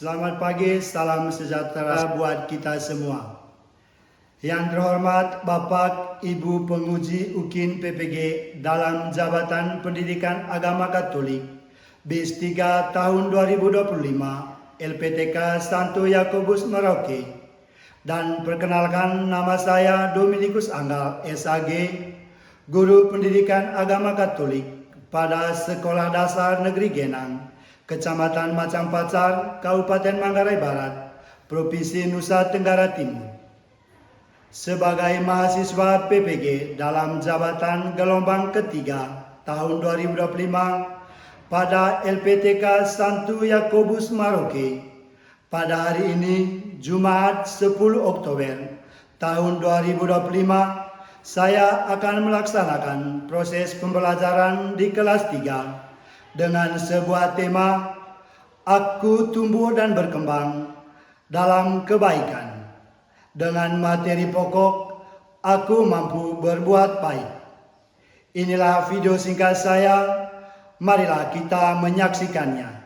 Selamat pagi, salam sejahtera buat kita semua. Yang terhormat Bapak Ibu Penguji UKIN PPG dalam Jabatan Pendidikan Agama Katolik BIS 3 tahun 2025 LPTK Santo Yakobus Merauke. Dan perkenalkan, nama saya Dominikus Anggal SAG, Guru Pendidikan Agama Katolik pada Sekolah Dasar Negeri Genang, Kecamatan Macang Pacar, Kabupaten Manggarai Barat, Provinsi Nusa Tenggara Timur. Sebagai mahasiswa PPG dalam jabatan gelombang ketiga tahun 2025 pada LPTK Santo Yakobus Merauke, pada hari ini Jumat 10 Oktober tahun 2025, saya akan melaksanakan proses pembelajaran di kelas 3 dengan sebuah tema Aku Tumbuh dan Berkembang dalam Kebaikan, dengan materi pokok Aku Mampu Berbuat Baik. Inilah video singkat saya, marilah kita menyaksikannya.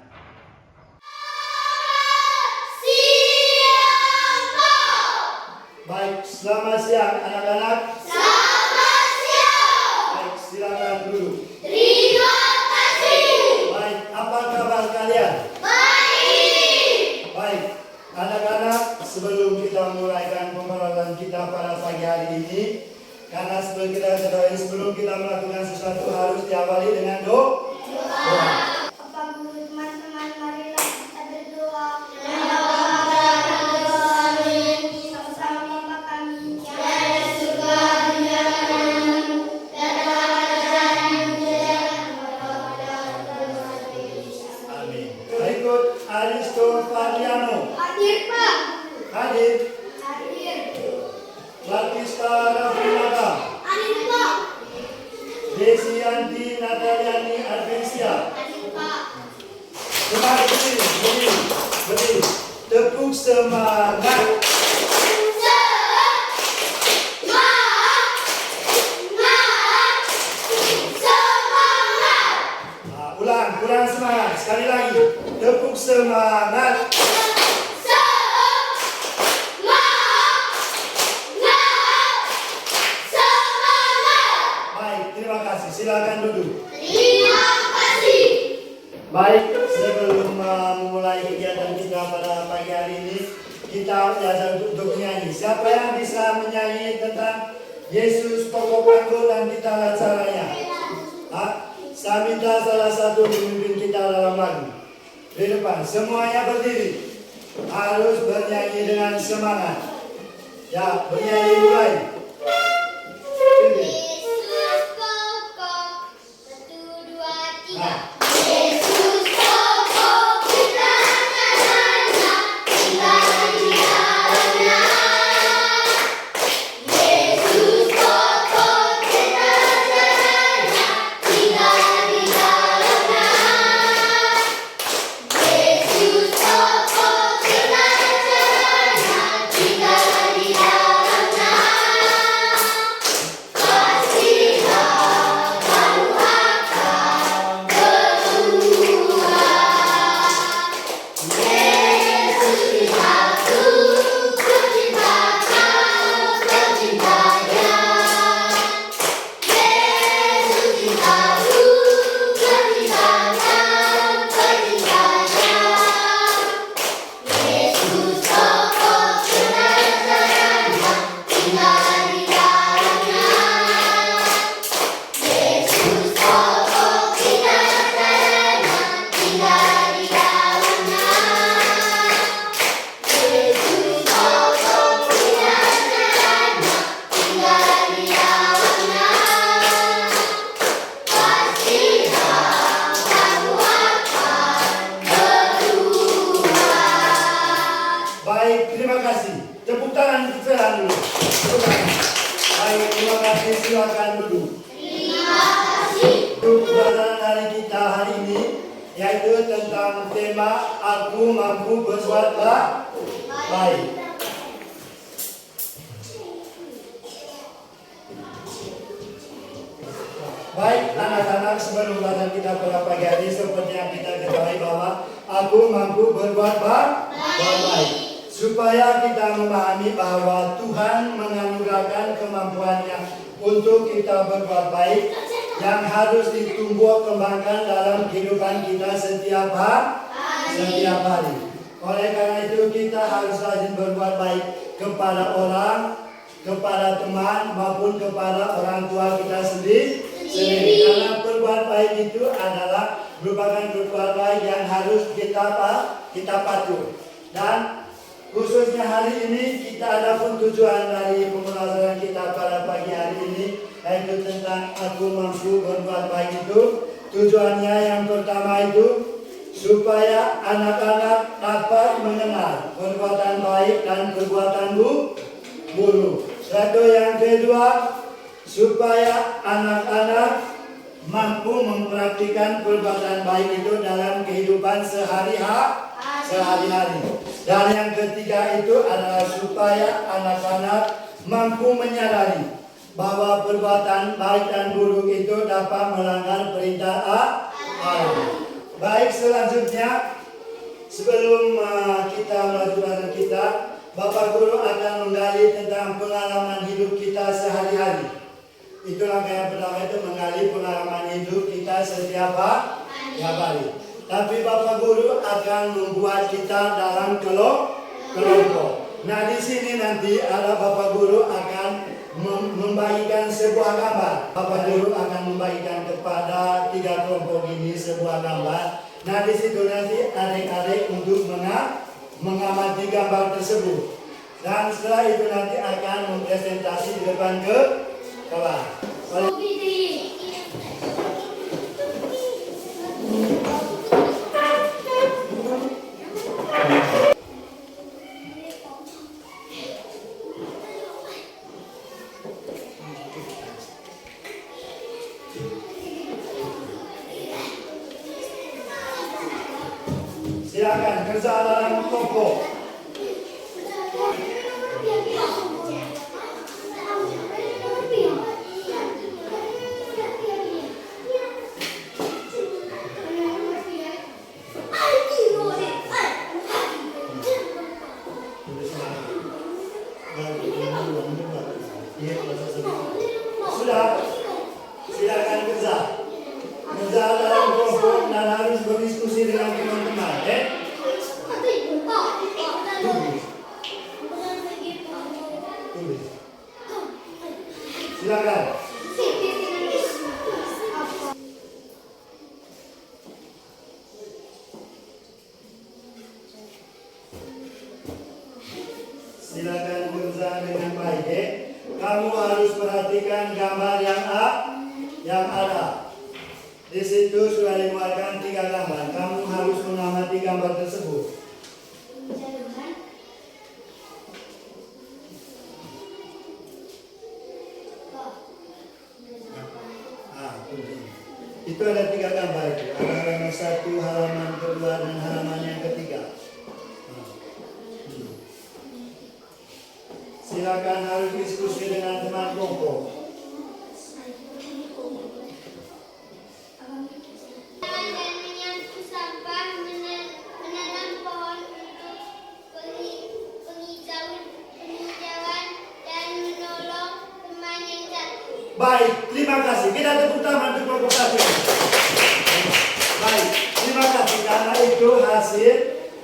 Baik, selamat siang anak-anak. Selamat siang. Baik, silakan duduk. Terima kasih. Baik, apa kabar kalian? Baik. Baik, anak-anak, sebelum kita mulaikan pembelajaran kita pada pagi hari ini, karena sebelum kita ketahui, sebelum kita melakukan sesuatu harus diawali dengan doa. Bapak Guru, teman-teman, marilah kita berdoa. Sama-sama Bapa kami yang ada di surga, dimuliakanmu. Amin. Berikut Aristofaniano. Hadir, Pak. Hadir. Hadir. Latista Rafinata. Hadir, Pak. Desianti Nataliani Advensia. Hadir, Pak. Berdiri. Tepuk semangat. Ulang semangat. Sekali lagi. Tepuk semangat. Baik, terima kasih. Silakan duduk. Terima kasih. Baik, sebelum memulai kegiatan kita pada pagi hari ini, kita diajar untuk menyanyi. Siapa yang bisa menyanyi tentang Yesus pokok panggung dan kita caranya? Saya minta salah satu pemimpin kita dalam lagu. Di depan, semuanya berdiri. Harus bernyanyi dengan semangat. Ya, bernyanyi mulai. Yesus pokok, 1, 2, 3. Yesus pokok, kita caranya, kita di dalamnya. Yesus pokok, kita caranya, kita di dalamnya. Yesus pokok, kita caranya, kita di dalamnya. Baik, terima kasih. Tepuk tangan untuk Ferhan dulu. Tepuk tangan. Baik, terima kasih. Silakan duduk. Terima kasih. Untuk pembelajaran hari kita hari ini, yaitu tentang tema Aku Mampu Berbuat Baik. Baik, anak-anak, sebelum pembelajaran kita pada pagi hari, seperti yang kita ketahui bahwa aku mampu berbuat baik. baik. Supaya kita memahami bahwa Tuhan menganugerahkan kemampuannya untuk kita berbuat baik yang harus ditumbuh kembangkan dalam kehidupan kita setiap hari. Oleh karena itu kita harus rajin berbuat baik kepada orang, kepada teman maupun kepada orang tua kita sendiri. Karena berbuat baik itu adalah merupakan berbuat baik yang harus kita patuh. Dan khususnya hari ini kita ada pun tujuan dari pembelajaran kita pada pagi hari ini, yaitu tentang aku mampu berbuat baik itu. Tujuannya yang pertama itu supaya anak-anak dapat mengenal perbuatan baik dan perbuatan buruk. Satu yang kedua, supaya anak-anak mampu mempraktikkan perbuatan baik itu dalam kehidupan sehari-hari. Dan yang ketiga itu adalah supaya anak-anak mampu menyadari bahwa perbuatan baik dan buruk itu dapat melanggar perintah Allah. Baik, selanjutnya sebelum kita melanjutkan kita, Bapak Guru akan menggali tentang pengalaman hidup kita sehari-hari. Itu langkah yang pertama, itu menggali pengalaman hidup kita setiap hari. Tapi Bapak Guru akan membuat kita dalam kelompok. Nah, di sini nanti ada Bapak Guru akan membagikan sebuah gambar. Bapak Guru akan membagikan kepada 3 kelompok ini sebuah gambar. Nah, di situ nanti adik-adik untuk mengamati gambar tersebut. Dan setelah itu nanti akan mempresentasi di depan kelas. Silakan kerja dalam kelompok. Sudah, silakan kerja. Kerja dalam kelompok dan harus berdiskusi dengan teman-teman. Tulis. Silakan. Silakan kerja dengan baik. Kamu harus perhatikan gambar yang ada. Di situ sudah dimuatkan 3 gambar. Kamu harus mengamati gambar tersebut. Itu ada 3 gambar itu. Ada halaman 1, halaman kedua, dan halaman yang ketiga. Silakan harus diskusi dengan teman kelompok. Baik, terima kasih. Kita tepuk tangan untuk kelompok 1. Baik, terima kasih karena itu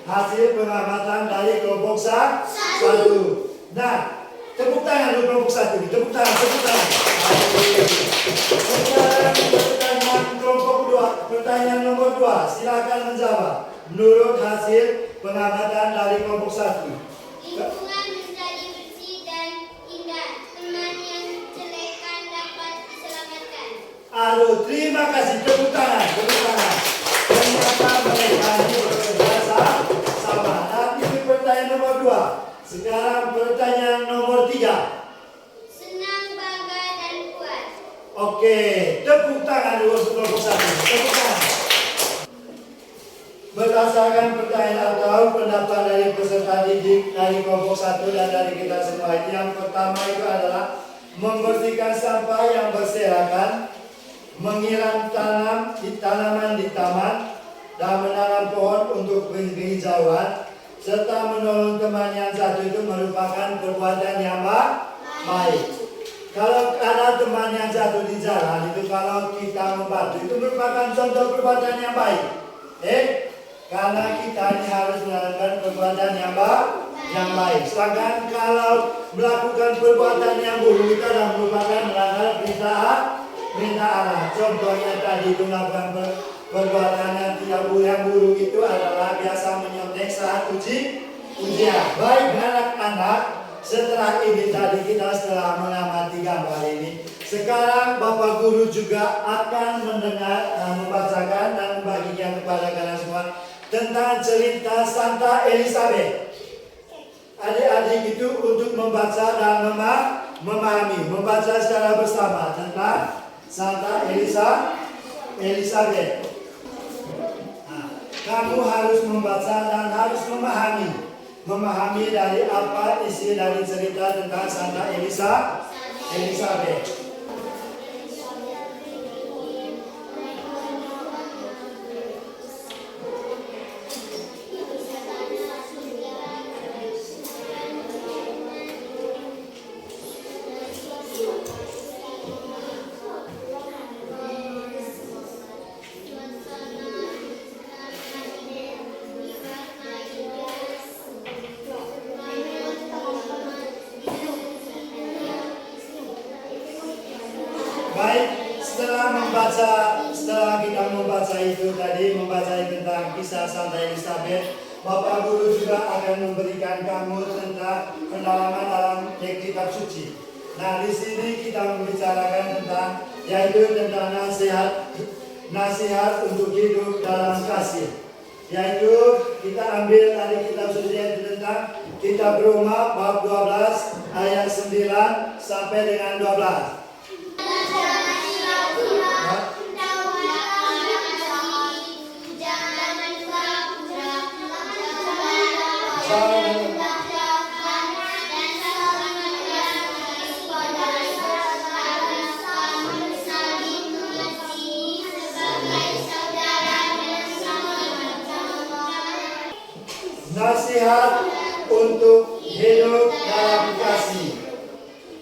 hasil pengamatan dari kelompok 1. Nah, tepuk tangan untuk kelompok 1. Tepuk tangan. Sekarang pertanyaan kelompok 2. Pertanyaan nomor 2. Silakan menjawab. Menurut hasil pengamatan dari kelompok 1. Lingkungan menjadi bersih dan indah. Teman yang jelekan dapat diselamatkan. Aduh, terima kasih. Tepuk tangan. Ternyata mereka ini bekerja sama. Tapi itu pertanyaan nomor 2. Sekarang pertanyaan nomor 3. Senang, bangga, dan kuat. Oke, tepuk tangan dulu untuk kelompok 1. Tepuk tangan. Berdasarkan pertanyaan atau pendapat dari peserta didik dari kelompok 1 dan dari kita semua, yang pertama itu adalah membersihkan sampah yang berserakan, menyiram tanaman di taman, dan menanam pohon untuk penghijauan. serta menolong teman yang satu itu merupakan perbuatan yang baik. Kalau ada teman yang jatuh di jalan itu, kalau kita membantu itu merupakan contoh perbuatan yang baik. Karena kita ini harus melakukan perbuatan yang baik. Sedangkan kalau melakukan perbuatan yang buruk itu adalah merupakan melanggar perintah Allah. Contohnya tadi itu melakukan perbuatan yang buruk itu adalah biasa menyontek saat ujian. Baik anak-anak, setelah ini tadi kita setelah mengamati gambar ini, sekarang Bapak Guru juga akan mendengar, membacakan dan membagikan kepada kalian semua tentang cerita Santa Elizabeth. Adik-adik itu untuk membaca dan memahami, membaca secara bersama tentang Santa Elizabeth. Kamu harus membaca dan harus memahami dari apa isi dari cerita tentang Santa Elizabeth. Baik, setelah kita membaca itu tadi, membaca tentang kisah Santa Elizabeth, Bapak Guru juga akan memberikan kamu tentang pendalaman dalam kitab suci. Nah, di sini kita membicarakan tentang, yaitu tentang nasihat untuk hidup dalam kasih. Yaitu kita ambil dari kitab suci yaitu tentang kitab Roma bab 12 ayat 9 sampai dengan 12. Nasihat untuk hidup dalam kasih.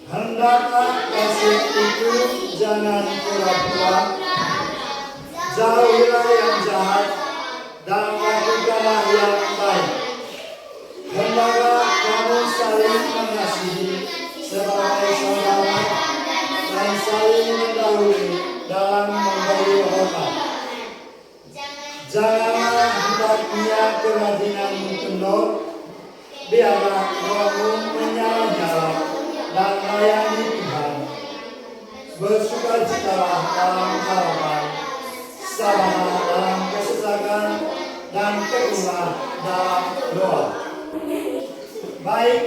Hendaklah kasih itu jangan pura-pura. Jauhilah yang jahat dan lakukanlah yang baik. Hendaklah kamu saling mengasihi sebagai saudara dan saling mendahului dalam memberi hormat. Janganlah hendaknya kerajinan penuh, biarlah rohmu menyala-nyala dan layani Tuhan. Bersukacitalah dalam harapan, sabarlah dalam kesesakan, dan teguhlah dalam doa. Baik,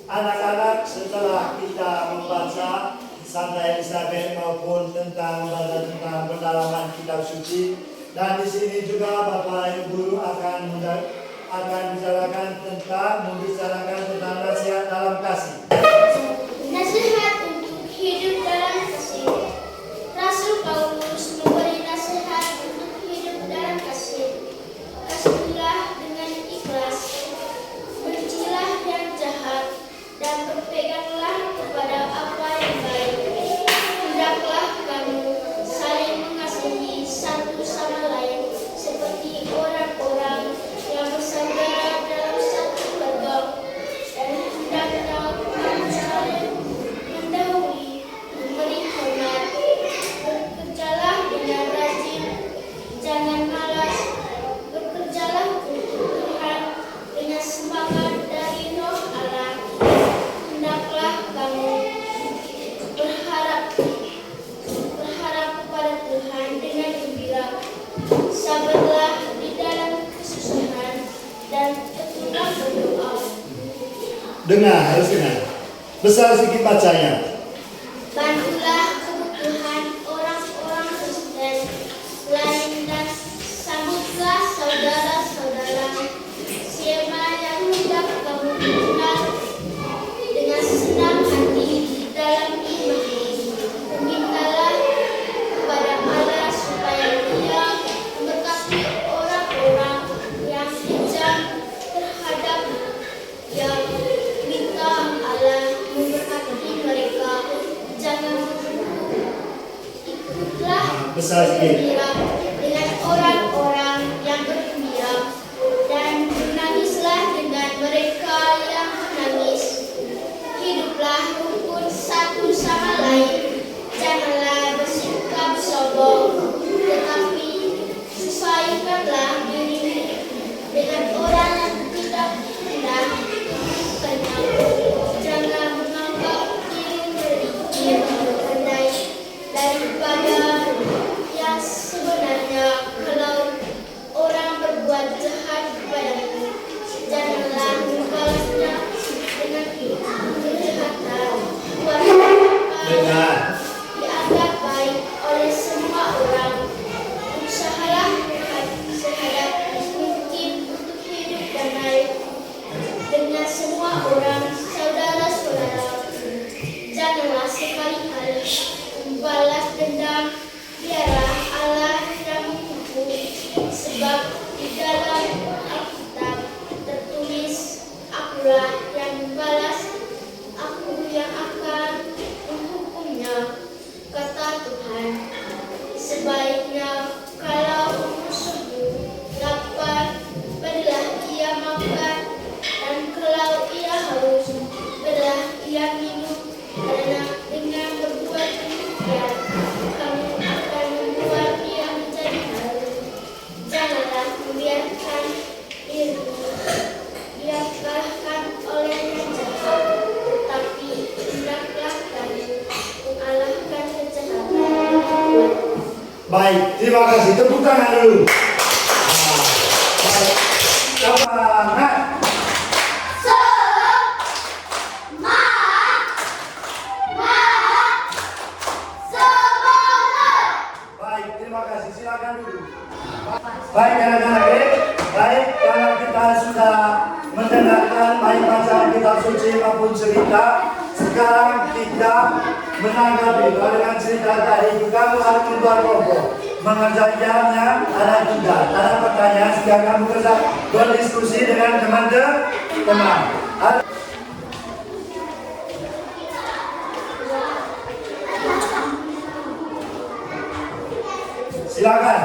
anak-anak, setelah kita membaca Santa Elizabeth maupun tentang pendalaman kitab suci, dan di sini juga Bapak Ibu Guru akan membicarakan tentang nasihat dalam kasih. Nasihat untuk hidup dalam kasih. Rasul Paulus memberi nasihat untuk hidup dalam kasih. Kasihilah dengan ikhlas, bencilah yang jahat, dan berpeganglah kepada apa yang baik. Hendaklah kamu saling mengasihi satu sama lain seperti orang-orang yang bersaudara dalam satu keluarga, dan hendaklah kamu saling mendahului, memberi hormat. Bekerjalah dengan rajin, jangan malas. Bekerjalah untuk Tuhan dengan semangat dari Roh Allah. Hendaklah kamu berharap kepada Tuhan dengan gembira. Sabarlah di dalam kesusahan dan tekunlah berdoa. Harus dengar. Besar sedikit bacanya. Bantulah kebutuhan orang-orang Kristen lain dan sambutlah saudara-saudara siapa yang hendak kamu kenal dengan senang hati di dalam iman. Mintalah kepada Allah supaya Dia memberkati orang-orang yang kejam terhadap besar sikit. bergembira dengan orang-orang yang bergembira, dan menangislah dengan mereka yang menangis. Hiduplah rukun satu sama lain, janganlah bersikap sombong, tetapi sesuaikanlah diri dengan orang yang tidak rendah. Jangan menganggap diri lebih pandai daripada yang sebenarnya. Kalau orang berbuat jahat kepadamu, janganlah membalasnya dengan kejahatan. Dengar. Dianggap baik oleh semua orang. Usahalah sehadap mungkin untuk hidup damai dengan semua orang, saudara-saudara. Janganlah sekali-kali membalas dendam, biarlah Allah yang menghukum. Sebab di dalam Alkitab tertulis, akulah yang membalas, aku yang akan menghukumnya, kata Tuhan. Sebaiknya kalau musuhmu lapar, berilah ia makan, dan kalau ia haus, berilah ia minum, karena dengan berbuat demikian kamu akan membuat ia menjadi haus. Janganlah membiarkan dirimu dikalahkan oleh yang jahat, tetapi hendaklah kamu mengalahkan kejahatan. Baik, terima kasih. Tepuk tangan dulu. Baik. Semangat. Baik, terima kasih. Silakan dulu. Baik, anak-anak. Baik, kalau kita sudah mendengarkan baik bacaan kitab suci maupun cerita, sekarang kita menanggapi dengan cerita tadi. Kamu harus membuat kelompok. Mengerjakannya ada 3. Ada pertanyaan sehingga kamu bisa berdiskusi dengan teman-teman. Silakan.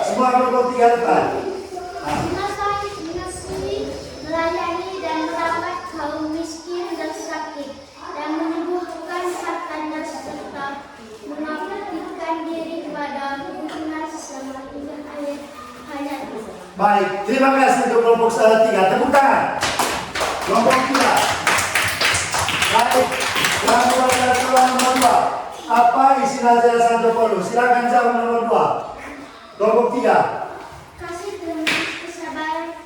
Semua kelompok 3 depan. Mengasihi, melayani dan merawat kaum miskin dan sakit, dan menyembuhkan sakitnya, serta mengabdikan diri kepada hubungan sesama dengan air hanya itu. Baik, terima kasih untuk kelompok 3. Tepuk tangan. Kelompok 3. Baik, yang pada soal nomor 2. Apa isi nasihat Santo Paulus? Silakan jawab nomor 2. Kelompok 3. Kasih dengan kesabaran,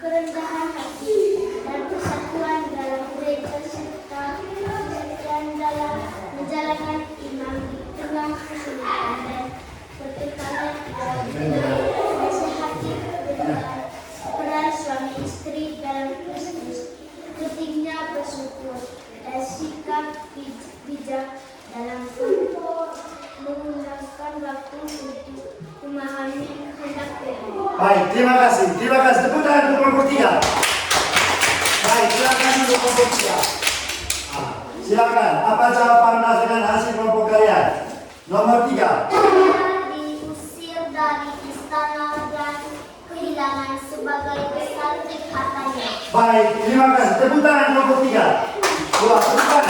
kerendahan hati, dan persatuan dalam gereja, serta kesetiaan dalam menjalankan iman di tengah kesulitan, dan bertekanan dalam menasihati dengan peran suami istri dalam Kristus, pentingnya bersyukur dan sikap bijak dalam menggunakan waktu untuk memahami kehendak Tuhan. Baik, terima kasih. Terima kasih. Tepuk tangan untuk kelompok 3. Baik, silakan untuk kelompok 3. Silakan. Apa jawaban dengan hasil kelompok kalian? Nomor 3. Diusir dari istana dan kehilangan sebagai besar kekatannya. Baik, terima kasih. Tepuk tangan kelompok 3. Tepuk tangan.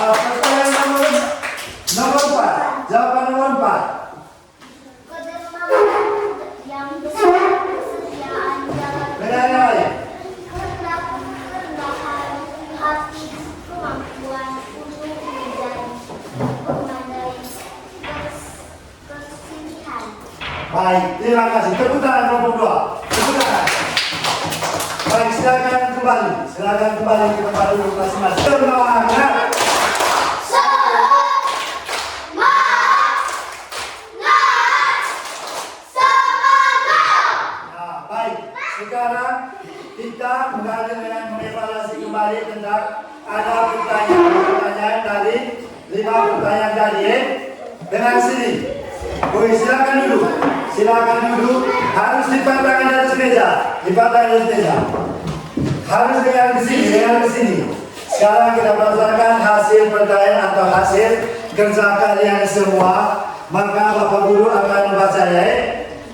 Pertanyaan nomor 4. Jawaban nomor 4. Kedermawanan yang besar, kesetiaan dalam kerendahan hati, kemampuan untuk menjadi pengadai kesilihan. Baik, terima kasih. Tepuk tangan kelompok 2. Tepuk tangan. Baik, silakan kembali. Silakan kembali ke tempat duduk masing-masing. Semangat. akan mengevaluasi kembali tentang ada pertanyaan dari 5 pertanyaan tadi. Dengan sini, silakan duduk. Silakan duduk. Harus dipandang di atas meja. Dipandang di atas meja. Harus dengan ke sini, dengan ke sini. Sekarang kita berdasarkan hasil pertanyaan atau hasil kerja kalian semua. Maka Bapak Guru akan membaca ya.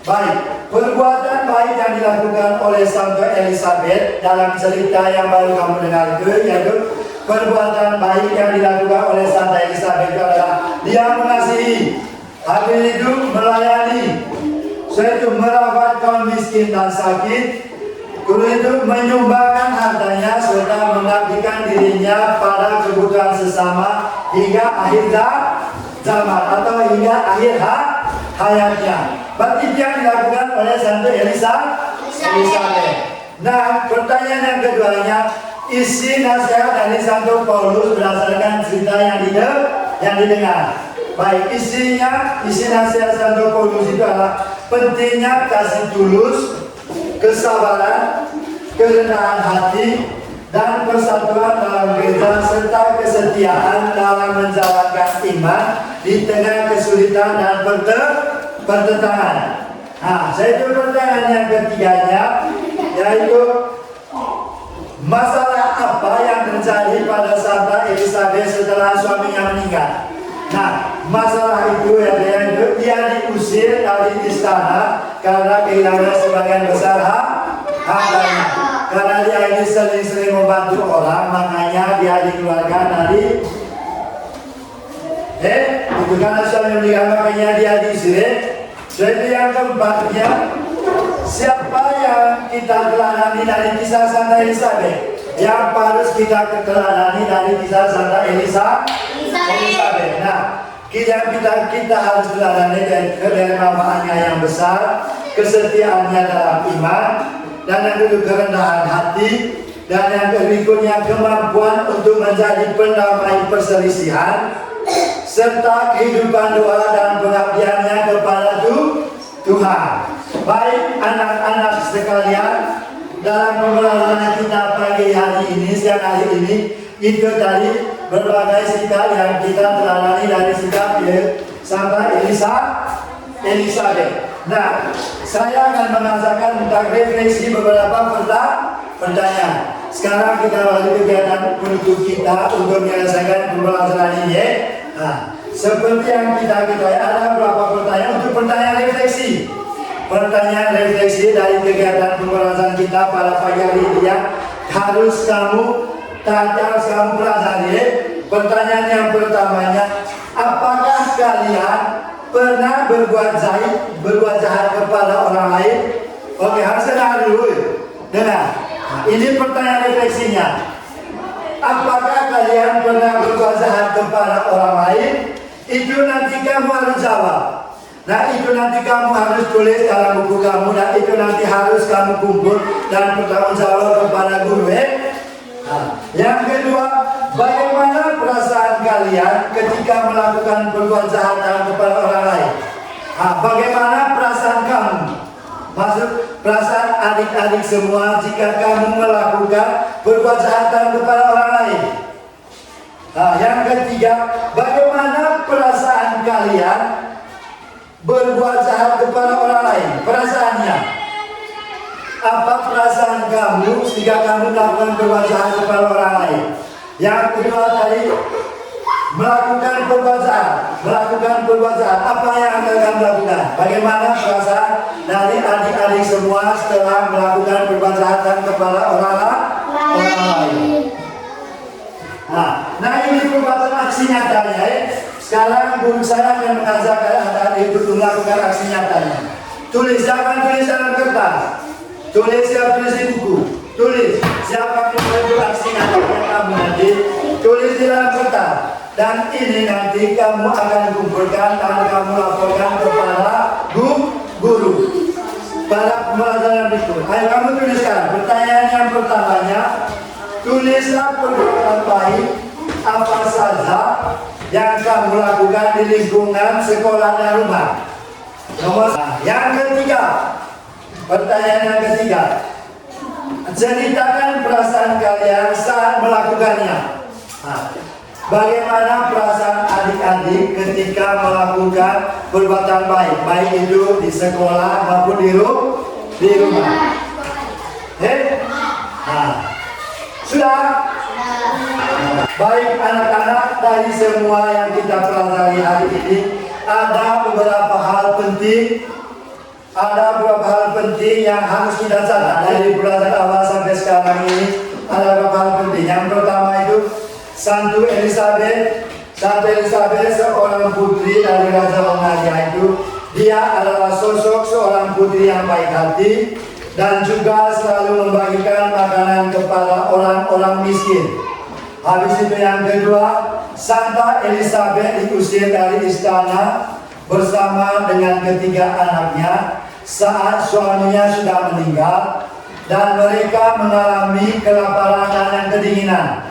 Baik, perbuatan baik yang dilakukan oleh Santo Elizabeth dalam cerita yang baru kamu dengar itu, yaitu perbuatan baik yang dilakukan oleh Santa Elizabeth adalah dia mengasihi, habis itu melayani, yaitu merawat kaum miskin dan sakit, kemudian itu menyumbangkan hartanya serta mengabdikan dirinya pada kebutuhan sesama hingga akhir zaman atau hingga akhir hayatnya. Berarti yang dilakukan oleh Santo Elizabeth. Nah, pertanyaan yang keduanya, isi nasihat dari Santo Paulus berdasarkan cerita yang didengar. Baik, isi nasihat Santo Paulus itu adalah pentingnya kasih tulus, kesabaran, kerendahan hati, dan persatuan dalam gereja serta kesetiaan dalam menjalankan iman di tengah kesulitan dan pertentangan. Nah, itu pertanyaan yang ketiganya, yaitu masalah apa yang terjadi pada Santa Elizabeth setelah suaminya meninggal. Nah, masalah itu yaitu dia diusir dari istana karena kehilangan sebagian besar hartanya. Karena dia ini sering-sering membantu orang, makanya dia dikeluarkan dari itu karena suami meninggal, makanya dia diusir. Jadi yang keempatnya, siapa yang kita teladani dari kisah Santa Elizabeth? Yang harus kita teladani dari kisah Santa Elizabeth. Nah, kita harus teladani dari kedermavaannya yang besar, kesetiaannya dalam iman, dan yang kedua kerendahan hati, dan yang berikutnya kemampuan untuk menjadi pendamai perselisihan, serta kehidupan doa dan pengabdiannya kepada Tuhan. Baik anak-anak sekalian, dalam pembelajaran kita pagi hari ini, siang hari ini, itu tadi berbagai sikap yang kita teladani dari sikap Santa Elizabeth. Nah, saya akan mengajarkan tentang refleksi beberapa pertanyaan. Sekarang kita lanjut kegiatan penutup kita untuk menyelesaikan pembelajaran ini. Nah, seperti yang kita ketahui, ada beberapa pertanyaan untuk pertanyaan refleksi. Pertanyaan refleksi dari kegiatan pembelajaran kita pada pagi hari ini yang harus kamu pelajari. Pertanyaan yang pertamanya, apakah kalian pernah berbuat jahat kepada orang lain? Oke, harus dengar dulu. Dengar. Nah, ini pertanyaan refleksinya. Apakah kalian pernah berbuat jahat kepada orang lain? Itu nanti kamu harus jawab. Nah, itu nanti kamu harus tulis dalam buku kamu, dan itu nanti harus kamu kumpul dan bertanggung jawab kepada guru. Nah, yang kedua, bagaimana perasaan kalian ketika melakukan perbuatan jahat kepada orang lain? Nah, bagaimana perasaan kamu? Maksud perasaan adik-adik semua jika kamu melakukan perbuatan jahat kepada orang lain. Nah, yang ketiga, bagaimana perasaan kalian berbuat jahat kepada orang lain? Perasaannya apa? Perasaan kamu jika kamu melakukan perbuatan jahat kepada orang lain? Yang kedua tadi, melakukan perbuatan jahat, apa yang akan kamu lakukan? Bagaimana perasaan dari adik-adik semua setelah melakukan perbuatan jahat kepada orang lain? Nah, ini perbuatan aksi nyatanya. Sekarang guru saya akan mengajarkan adik-adik untuk melakukan aksi nyatanya. Tulis, jangan tulis dalam kertas. Tulis di buku. Tulis siapa yang aksi nyatanya kamu nanti. Tulis di dalam kertas. Dan ini nanti kamu akan kumpulkan dan kamu laporkan kepada guru pada pembelajaran berikut. Ayo kamu tuliskan. Pertanyaan yang pertamanya, tulislah perbuatan baik apa saja yang kamu lakukan di lingkungan sekolah dan rumah. Yang ketiga, pertanyaan yang ketiga, ceritakan perasaan kalian saat melakukannya. Nah, bagaimana perasaan adik-adik ketika melakukan perbuatan baik, baik itu di sekolah maupun di rumah? Nah, sudah? Baik anak-anak, dari semua yang kita pelajari hari ini, ada beberapa hal penting yang harus kita catat dari pelajaran awal sampai sekarang ini. Ada beberapa hal penting. Yang pertama itu Santo Elizabeth seorang putri dari Raja Hongaria itu, dia adalah sosok seorang putri yang baik hati dan juga selalu membagikan makanan kepada orang-orang miskin. Habis itu yang kedua, Santa Elizabeth diusir dari istana bersama dengan ketiga anaknya saat suaminya sudah meninggal dan mereka mengalami kelaparan dan kedinginan.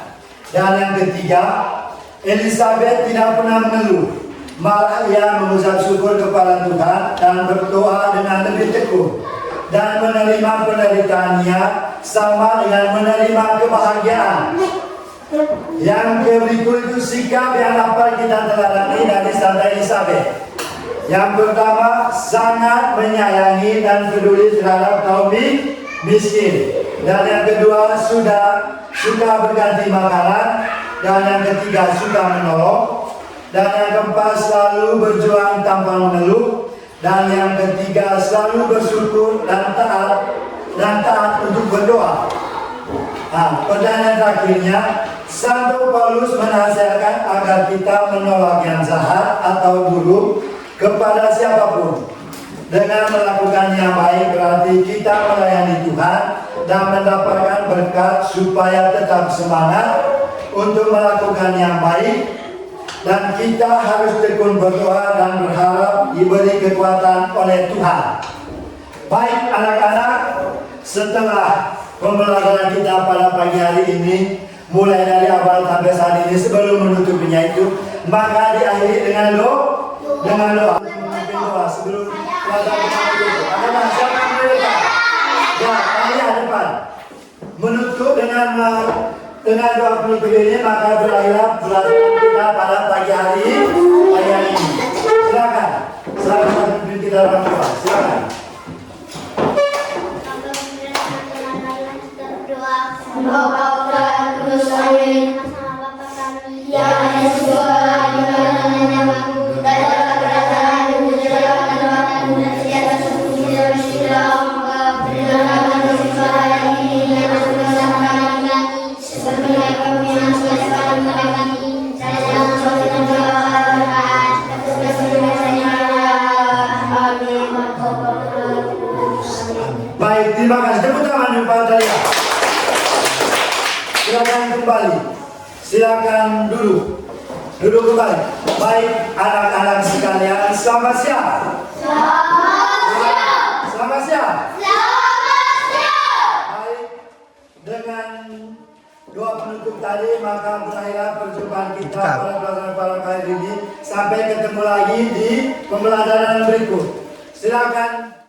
Dan yang ketiga, Elizabeth tidak pernah mengeluh, malah ia mengucap syukur kepada Tuhan dan berdoa dengan lebih tekun dan menerima penderitaannya sama dengan menerima kebahagiaan. Yang berikut itu sikap yang dapat kita teladani dari Santa Elizabeth. Yang pertama, sangat menyayangi dan peduli terhadap kaum miskin. Dan yang kedua, suka berganti makanan. Dan yang ketiga, suka menolong. Dan yang keempat, selalu berjuang tanpa mengeluh. Dan yang ketiga, selalu bersyukur dan taat untuk berdoa. Nah, pertanyaan terakhirnya, Santo Paulus menasihatkan agar kita menolak yang jahat atau buruk kepada siapapun. Dengan melakukan yang baik berarti kita melayani Tuhan dan mendapatkan berkat supaya tetap semangat untuk melakukan yang baik. Dan kita harus tekun berdoa dan berharap diberi kekuatan oleh Tuhan. Baik anak-anak, setelah pembelajaran kita pada pagi hari ini, mulai dari awal sampai saat ini, sebelum menutupinya itu, maka diakhiri dengan doa. Sebelum pelajaran kita menutup. Ada siapa yang mereka? Ya, kami depan. Menutup dengan doa penutup ini, maka berakhirlah pelajaran kita pada pagi hari ini. Silakan pimpin kita dalam doa. Silakan. Baik, terima kasih. Tepuk tangan Pak Daya. Silakan kembali. Silakan duduk kembali. Baik anak-anak sekalian, selamat siang. Selamat siang. Baik, dengan doa penutup tadi maka berakhirlah perjumpaan kita pada pelajaran kali ini. Sampai ketemu lagi di pembelajaran berikut. Silakan.